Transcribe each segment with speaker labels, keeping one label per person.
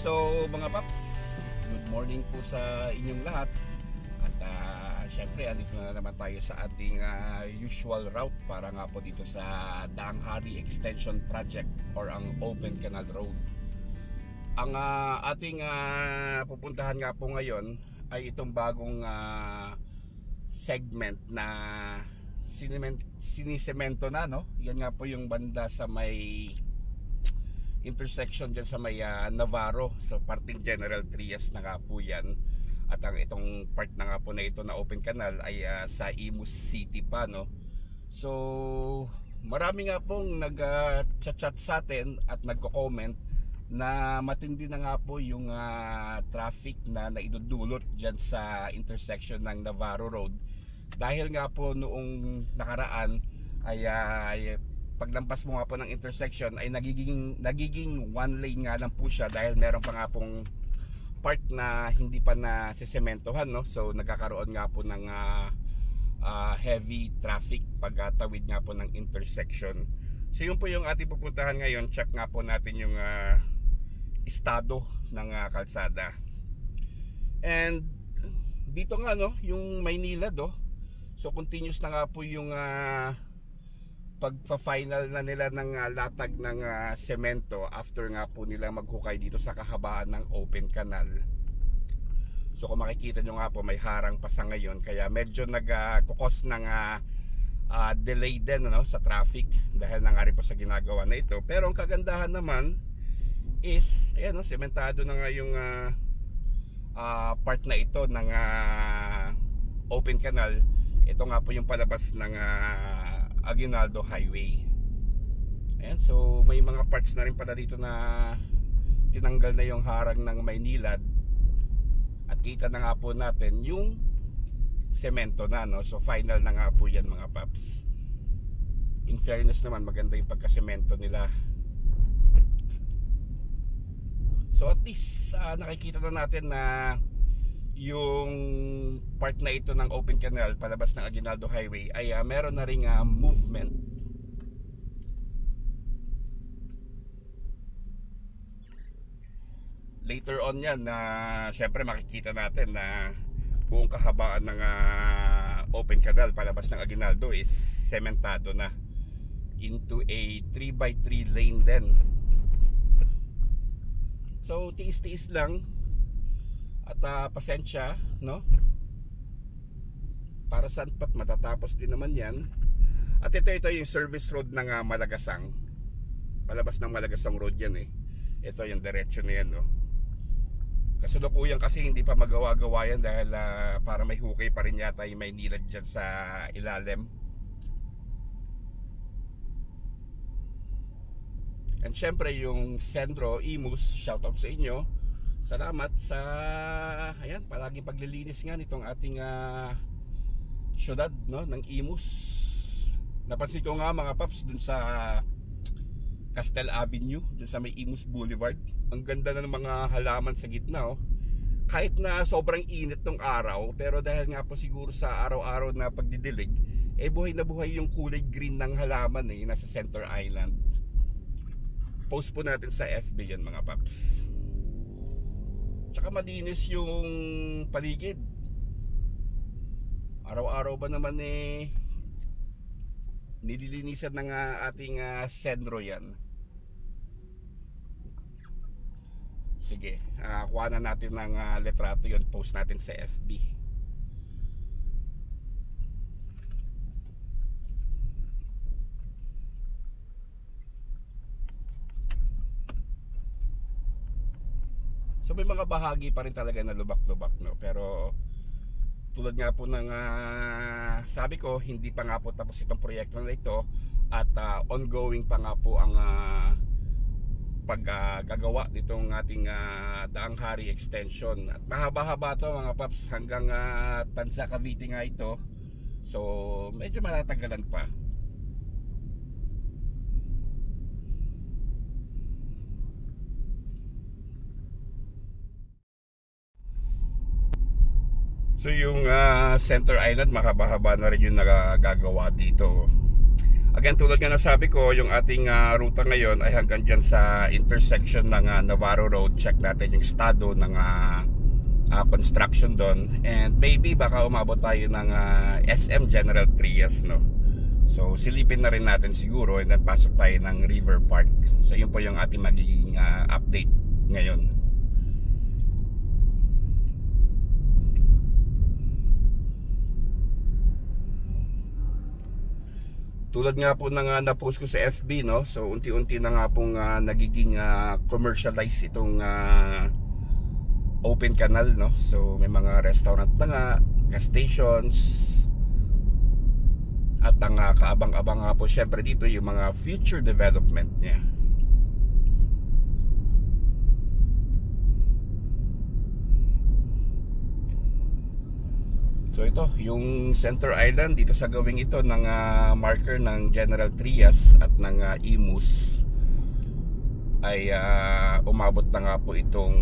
Speaker 1: So mga paps, good morning po sa inyong lahat. At syempre andito na naman tayo sa ating usual route para nga po dito sa Daang Hari Extension Project or ang Open Canal Road. Ang ating pupuntahan nga po ngayon ay itong bagong segment na sinisemento na, no? Yan nga po yung banda sa may intersection dyan sa may Navarro, so parting General Trias na nga po yan. At ang itong part na nga po na ito na open canal ay sa Imus City pa, no? So marami nga pong nag-chat sa atin at nagko-comment na matindi na nga po yung traffic na naidudulot dyan sa intersection ng Navarro Road. Dahil nga po noong nakaraan ay paglampas mo nga po ng intersection ay nagiging one lane nga lang po siya dahil meron pa nga pong part na hindi pa na sisementohan, no? So nagkakaroon nga po ng heavy traffic pagtawid nga po ng intersection. So yun po yung ating pupuntahan ngayon. Check nga po natin yung estado ng kalsada. And dito nga, no, yung Maynila do. So continuous na nga po yung pagpa-final na nila ng latag ng semento after nga po nila maghukay dito sa kahabaan ng open canal. So kung makikita nyo nga po, may harang pa sa ngayon, kaya medyo nagkukos ng delay din, no, sa traffic dahil nangyari po sa ginagawa na ito. Pero ang kagandahan naman is ayan, no, sementado na nga yung part na ito ng open canal. Ito nga po yung palabas ng Aguinaldo Highway. Ayan, so may mga parts na rin pala dito na tinanggal na yung harang ng Maynila. At kita na nga po natin yung semento na, no? So final na nga po yan mga paps. In fairness naman, maganda yung pagkasemento nila. So at least nakikita na natin na yung part na ito ng open canal palabas ng Aguinaldo Highway ay meron na ring movement. Later on yan syempre makikita natin na buong kahabaan ng open canal palabas ng Aguinaldo is sementado na into a 3x3 lane din. So tiis-tiis lang at pasensya, no? Para saan pat matatapos din naman yan. At ito yung service road ng Malagasang. Palabas ng Malagasang road yan eh. Ito yung diretso na yan, no? Kasalukuyan kasi hindi pa magawa-gawa yan dahil para may hukay pa rin yata yung Maynila dyan sa ilalim. And syempre yung Sendro, Imus, shoutout sa inyo. Salamat sa ayan, palagi paglilinis nga nitong ating syudad, no, ng Imus. Napansin ko nga mga paps dun sa Castel Avenue, dun sa may Imus Boulevard. Ang ganda na ng mga halaman sa gitna, oh. Kahit na sobrang init tong araw, pero dahil nga po siguro sa araw-araw na pagdidilig, buhay na buhay yung kulay green ng halaman nasa Center Island. Post po natin sa FB yan mga paps. Tsaka malinis yung paligid. Araw-araw ba naman nililinisan ng ating Sendro yan. Sige, kuha na natin ng letrato yun, post natin sa FB. So may mga bahagi pa rin talaga na lubak-lubak, no? Pero tulad nga po ng sabi ko, hindi pa nga po tapos itong proyekto na ito at ongoing pa nga po ang paggagawa nitong ating Daang Hari extension. At mahaba-haba to mga paps, hanggang Tanza Cavite nga ito. So medyo matatagalan pa. So yung Center Island, mahaba-haba na rin yung nagagawa dito. Again, tulad nga nasabi ko, yung ating ruta ngayon ay hanggang dyan sa intersection ng Navarro Road. Check natin yung estado ng construction doon. And maybe baka umabot tayo ng SM General Trias, no? So silipin na rin natin siguro, and then pasok tayo ng River Park. So yun po yung ating magiging update ngayon. Tulad nga po ng na-post ko sa FB, no? So unti-unti na nga pong nagiging commercialize itong open canal, no? So may mga restaurant na nga, gas stations, at ang kaabang-abang nga po syempre dito yung mga future development niya. So ito, yung Center Island dito sa gawing ito ng marker ng General Trias at ng Imus ay umabot na nga po itong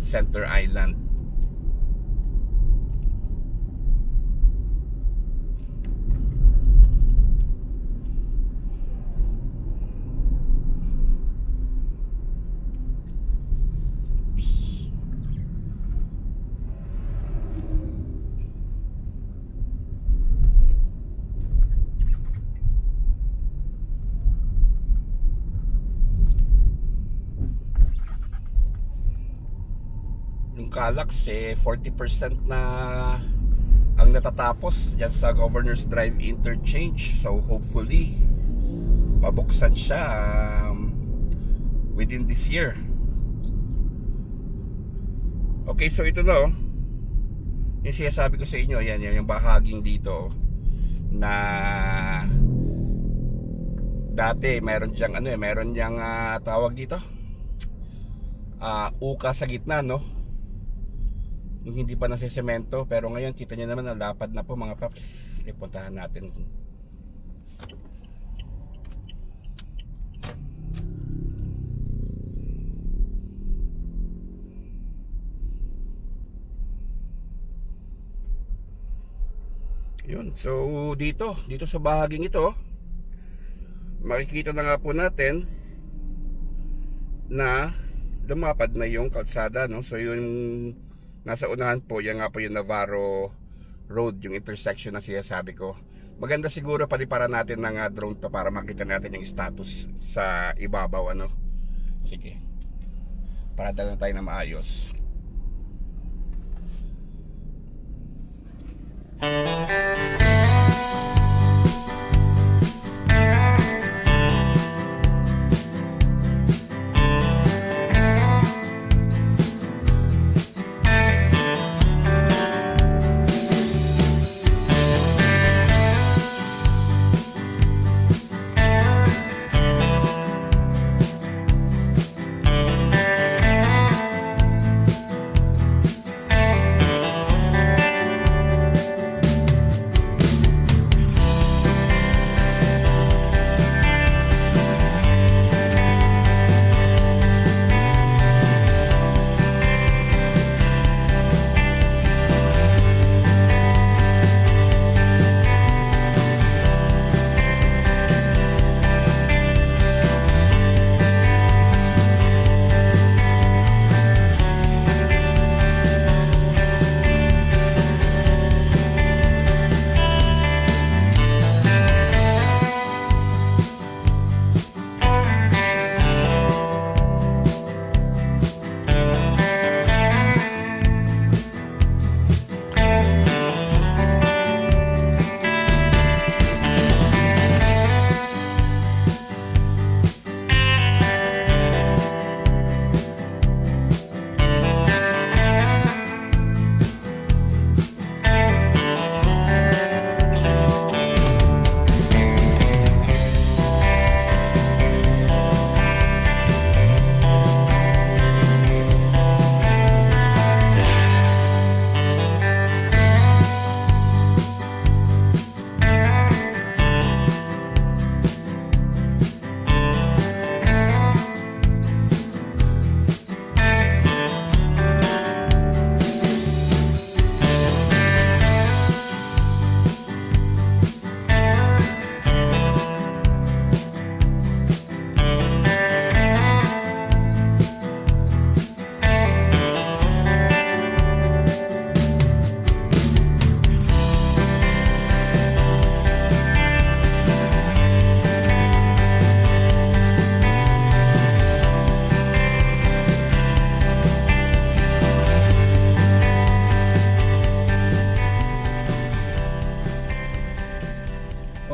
Speaker 1: Center Island. Calax 40% na ang natatapos dyan sa Governor's Drive Interchange. So hopefully mabuksan siya within this year. Okay, so ito no, yung sinasabi ko sa inyo, yan yung bahaging dito na dati meron diyang meron diyang tawag dito uka sa gitna, no? Yung hindi pa nasisemento, pero ngayon kita nyo naman lapad na po mga paps. Ipuntahan natin. Yun, so dito sa bahaging ito makikita na nga po natin na lumapad na yung kalsada, no? So yung nasa unahan po, yan nga po yung Navarro Road, yung intersection na sinasabi ko. Maganda siguro paliparan natin ng drone to para makita natin yung status sa ibabaw, ano. Sige, para dala tayo na maayos.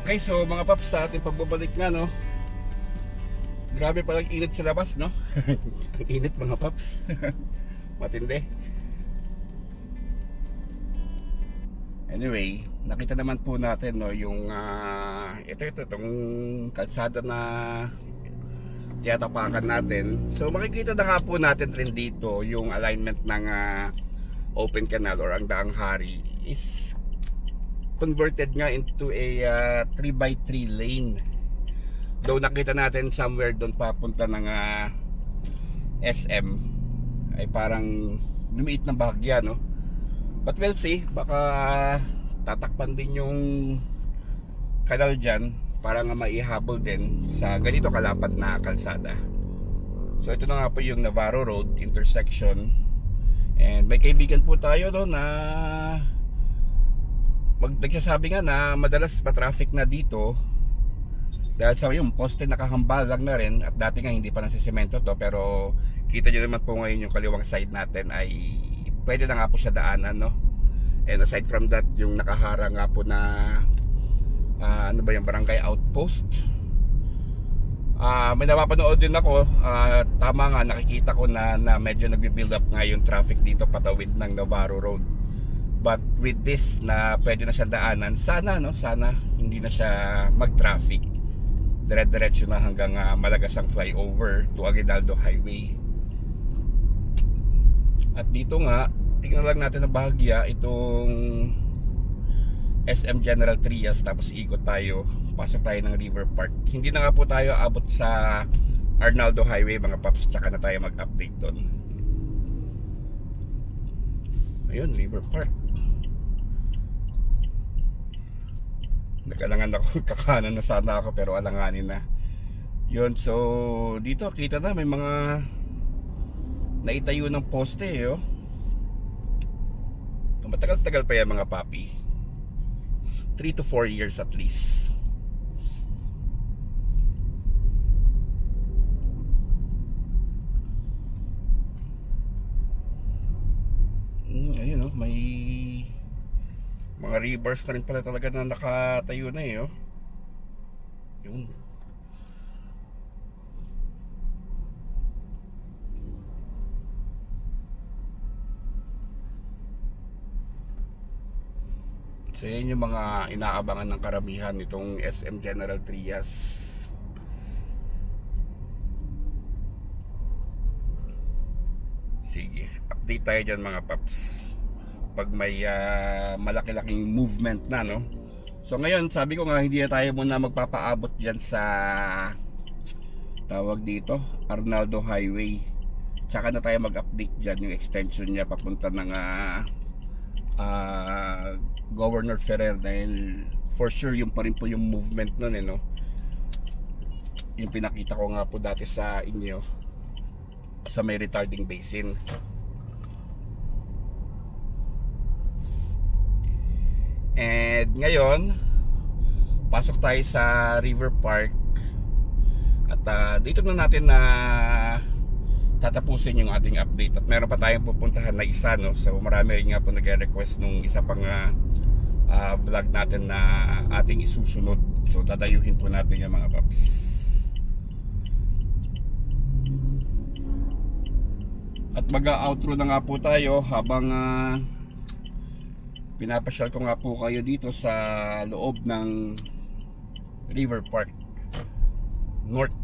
Speaker 1: Okay, so mga paps, sa ating pagbabalik nga, no, grabe palang init sa labas, no. Ang init mga paps. Matindi. Anyway, nakita naman po natin, no, yung itong kalsada na tiyatapakan natin. So makikita na nga po natin rin dito yung alignment ng open canal or ang Daang Hari is converted nga into a 3x3 lane. Though nakita natin somewhere doon papunta ng SM ay parang lumiit ng bahagya, no. But we'll see, baka tatakpan din yung kanal dyan para nga maihabol din sa ganito kalapad na kalsada. So ito na nga po yung Navarro Road intersection, and may kaibigan po tayo, no, na nagsasabi nga na madalas pa-traffic na dito dahil sa yung poste nakahambal lang na rin, at dati nga hindi pa nasisemento to, pero kita nyo naman po ngayon yung kaliwang side natin ay pwede na nga po siya daanan, no. And aside from that, yung nakahara nga po na ano ba yung barangay outpost, may napapanood din ako, tama nga, nakikita ko na medyo nagbi-build up nga yung traffic dito patawid ng Navarro Road. But with this na pwede na siya daanan, sana, no, sana hindi na siya mag-traffic, dire-diretso na hanggang Malagasang flyover to Aguinaldo Highway. At dito nga, tingnan lang natin na bahagya itong SM General Trias, tapos ikot tayo, pasok tayo ng River Park. Hindi na nga po tayo abot sa Arnaldo Highway mga paps, tsaka na tayo mag-update doon. Ayun, River Park. Nag-alangan ako, kakanan na sana ako pero alanganin na. Yun, so dito kita na may mga naitayo ng poste, oh. Matagal-tagal pa yan mga papi, 3 to 4 years at least. Ayun, oh, may mga rivers na rin pala talaga na nakatayo na, oh. Yun. So yan yung mga inaabangan ng karamihan nitong SM General Trias. Sige, update tayo dyan mga paps pag may malaki-laking movement na, no. So ngayon, sabi ko nga hindi na tayo muna magpapaabot dyan sa tawag dito, Arnaldo Highway. Tsaka na tayo mag-update dyan yung extension niya papunta ng Governor Ferrer, dahil for sure yung pa rin po yung movement nun, no. Yung pinakita ko nga po dati sa inyo sa may retarding basin. And ngayon pasok tayo sa River Park, at dito na natin na tatapusin yung ating update, at meron pa tayong pupuntahan na isa, no. So marami rin nga po nagre-request nung isa pang vlog natin na ating isusunod. So dadayuhin po natin yung mga paps. At mag-outro na nga po tayo habang pinapasyal ko nga po kayo dito sa loob ng River Park North.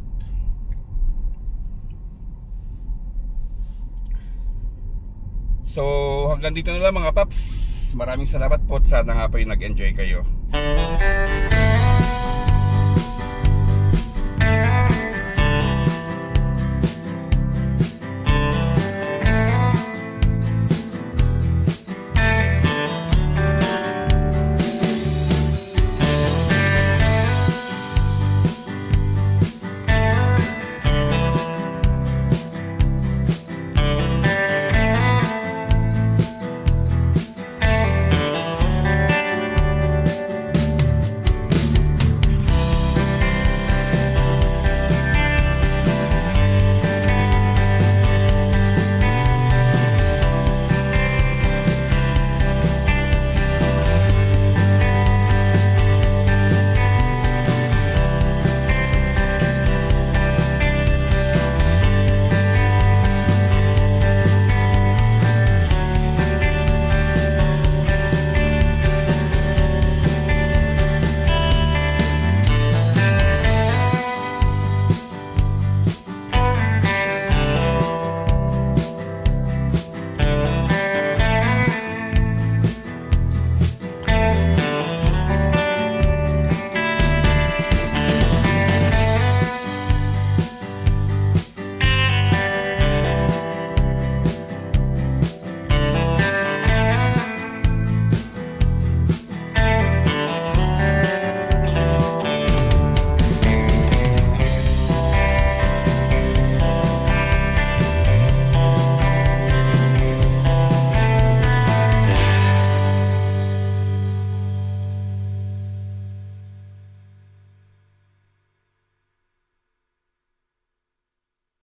Speaker 1: So hanggang dito na lang mga paps. Maraming salamat po, sana nga po yung nag-enjoy kayo.